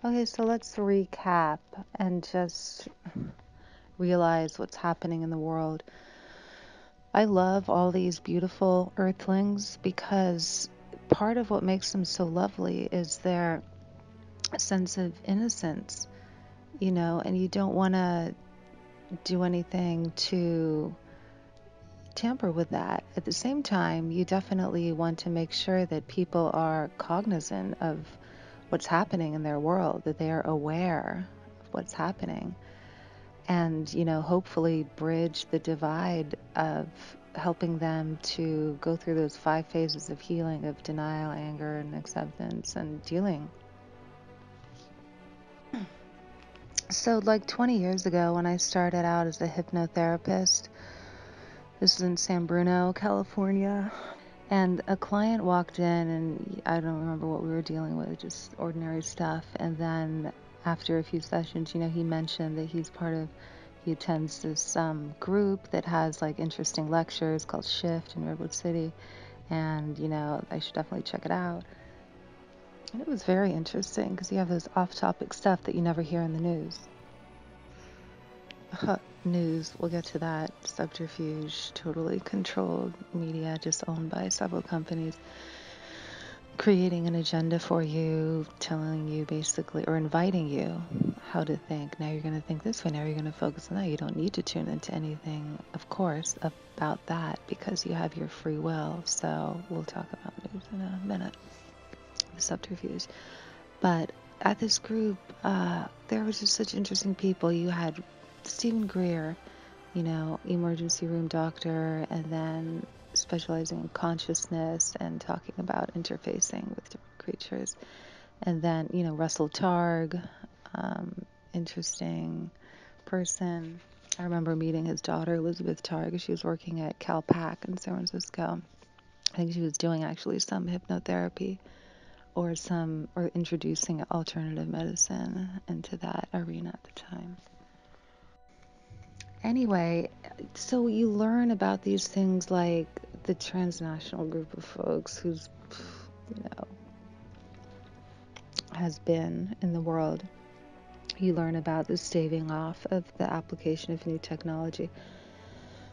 Okay, so let's recap and just realize what's happening in the world. I love all these beautiful earthlings because part of what makes them so lovely is their sense of innocence, and you don't want to do anything to tamper with that. At the same time, you definitely want to make sure that people are cognizant of what's happening in their world, that they are aware of what's happening, and, hopefully bridge the divide of helping them to go through those 5 phases of healing of denial, anger, and acceptance and dealing. So, like 20 years ago, when I started out as a hypnotherapist, this is in San Bruno, California. And a client walked in, and I don't remember what we were dealing with, just ordinary stuff. And then after a few sessions, he mentioned that he attends this group that has like interesting lectures called Shift in Redwood City. And, I should definitely check it out. And it was very interesting because you have this off-topic stuff that you never hear in the news. News, we'll get to that. Subterfuge, totally controlled media, just owned by several companies, creating an agenda for you, telling you basically, or inviting you how to think. Now you're going to think this way, now you're going to focus on that. You don't need to tune into anything, of course, about that because you have your free will. So we'll talk about news in a minute, the subterfuge. But at this group, there was just such interesting people. You had Stephen Greer, emergency room doctor, and then specializing in consciousness and talking about interfacing with different creatures. And then, Russell Targ, interesting person. I remember meeting his daughter, Elizabeth Targ. She was working at CalPAC in San Francisco. I think she was doing actually some hypnotherapy or introducing alternative medicine into that arena at the time. Anyway, so you learn about these things like the transnational group of folks who's, has been in the world. You learn about the staving off of the application of new technology,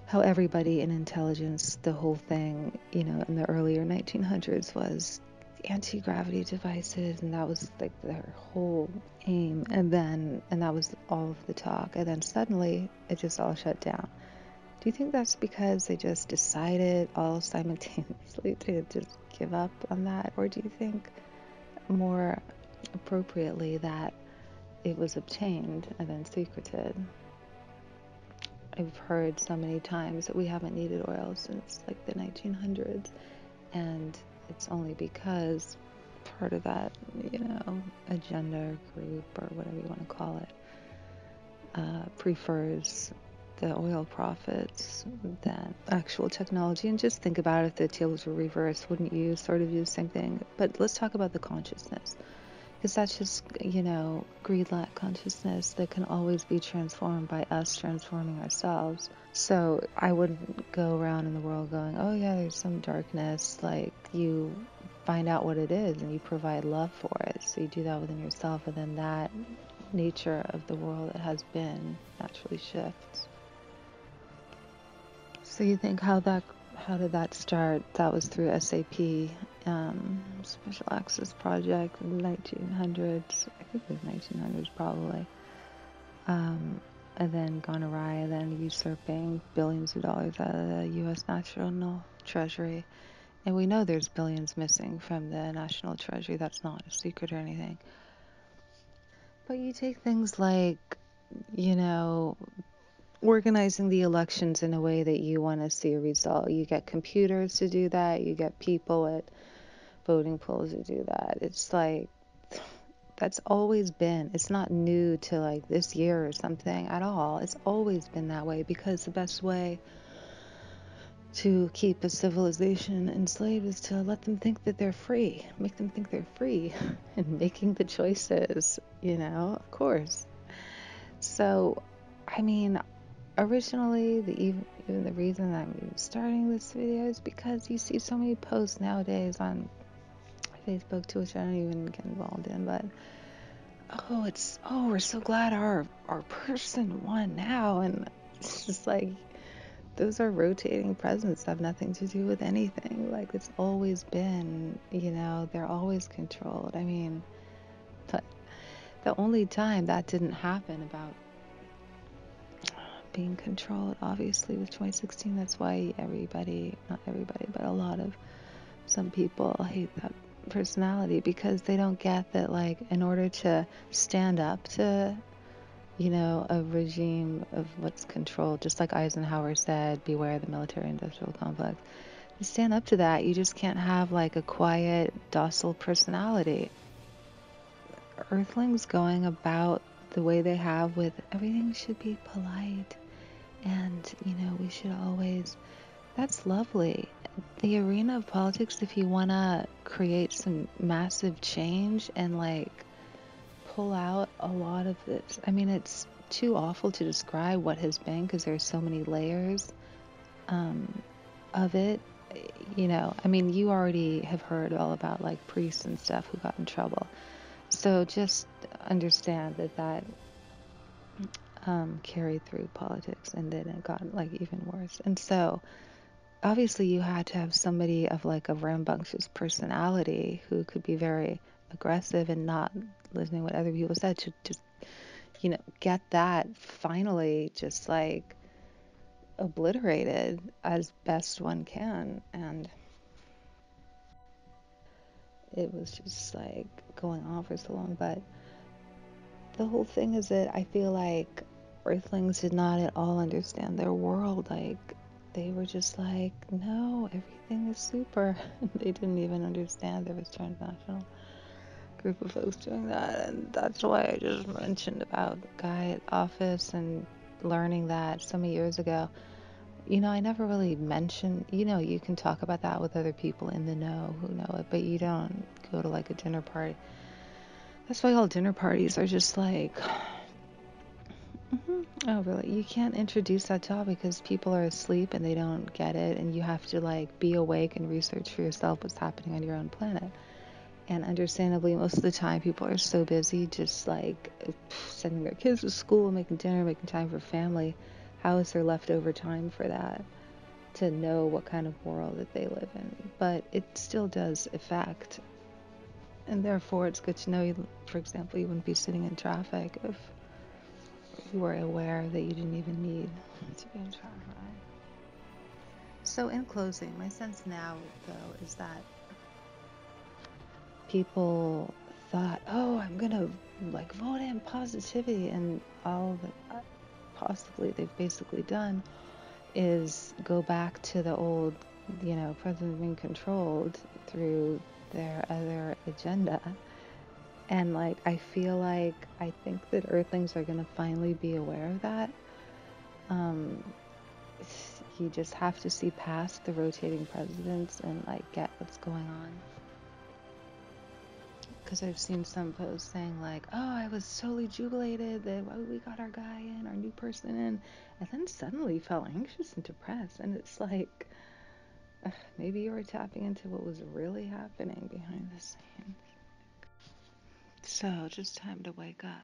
how everybody in intelligence, the whole thing, in the earlier 1900s was anti-gravity devices, and that was like their whole aim. And that was all of the talk. And then suddenly it just all shut down. Do you think that's because they just decided all simultaneously to just give up on that? Or do you think more appropriately that it was obtained and then secreted? I've heard so many times that we haven't needed oil since like the 1900s, and it's only because part of that, agenda group or whatever you want to call it, prefers the oil profits than actual technology. And just think about it, if the tables were reversed, wouldn't you sort of do the same thing? But let's talk about the consciousness, because that's just, greed-lack consciousness that can always be transformed by us transforming ourselves. So I wouldn't go around in the world going, oh yeah, there's some darkness. Like, you find out what it is and you provide love for it. So you do that within yourself, and then that nature of the world that has been naturally shifts. So you think how did that start? That was through SAP, Special Access Project in the 1900s. I think it was 1900s probably. And then gone awry, and then usurping billions of dollars out of the U.S. National Treasury. And we know there's billions missing from the National Treasury. That's not a secret or anything. But you take things like, organizing the elections in a way that you want to see a result. You get computers to do that. You get people at voting polls to do that. It's like, that's always been. It's not new to like this year or something at all. It's always been that way, because the best way to keep a civilization enslaved is to let them think that they're free. Make them think they're free and making the choices, of course. So, I mean, originally, even the reason I'm starting this video is because you see so many posts nowadays on Facebook, Twitch, I don't even get involved in, but we're so glad our person won now. And it's just like, those are rotating presents, have nothing to do with anything. Like, it's always been, they're always controlled. I mean, the only time that didn't happen about being controlled, obviously, was 2016. That's why not everybody, but a lot of some people hate that personality, because they don't get that, like, in order to stand up to, a regime of what's controlled, just like Eisenhower said, beware the military-industrial complex. To stand up to that, you just can't have, like, a quiet, docile personality. Earthlings going about the way they have with everything should be polite, and, we should always, that's lovely. The arena of politics, if you want to create some massive change and, like, pull out a lot of this, I mean, it's too awful to describe what has been, because there's so many layers of it. I mean, you already have heard all about, like, priests and stuff who got in trouble. So just understand that carried through politics, and then it got, like, even worse. And so obviously you had to have somebody of, like, a rambunctious personality who could be very aggressive and not listening to what other people said, to just, get that finally just, like, obliterated as best one can. And it was just, like, going on for so long. But the whole thing is that I feel like Earthlings did not at all understand their world. Like, they were just like, no, everything is super. They didn't even understand there was a transnational group of folks doing that. And that's why I just mentioned about Guy at Office and learning that so many years ago. I never really mentioned, you can talk about that with other people in the know who know it, but you don't go to, like, a dinner party. That's why all dinner parties are just like, oh, really? You can't introduce that topic because people are asleep and they don't get it, and you have to, like, be awake and research for yourself what's happening on your own planet. And understandably, most of the time, people are so busy just, like, sending their kids to school, making dinner, making time for family. How is there leftover time for that, to know what kind of world that they live in? But it still does affect. And therefore, it's good to know, for example, you wouldn't be sitting in traffic if you were aware that you didn't even need to be in traffic. So in closing, my sense now, though, is that people thought, oh, I'm going to, like, vote in positivity, and all that possibly they've basically done is go back to the old, president being controlled through their other agenda. And, like, I think that Earthlings are going to finally be aware of that. You just have to see past the rotating presidents and, like, get what's going on. Because I've seen some posts saying, like, oh, I was totally jubilated that we got our guy in, our new person in, and then suddenly felt anxious and depressed. And it's like, maybe you were tapping into what was really happening behind the scenes. So just time to wake up.